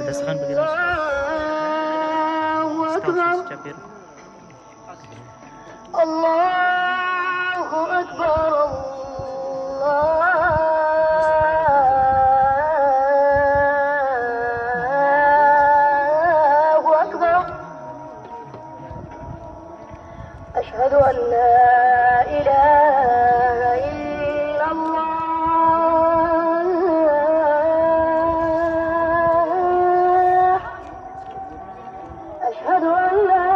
dasarkan begitu. Tahu capir. Allahu Akbar, Allahu Akbar. Ashhadu an la ilaha illallah. أشهد أن لا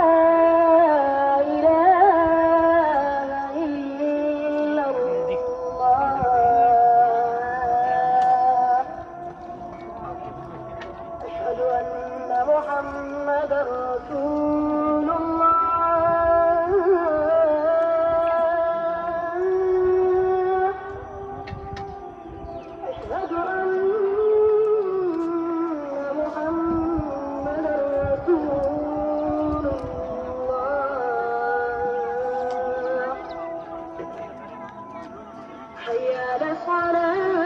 إله إلا الله. أشهد أن محمدا رسول الله. أشهد أن محمدا رسول الله. حي على الصلاة.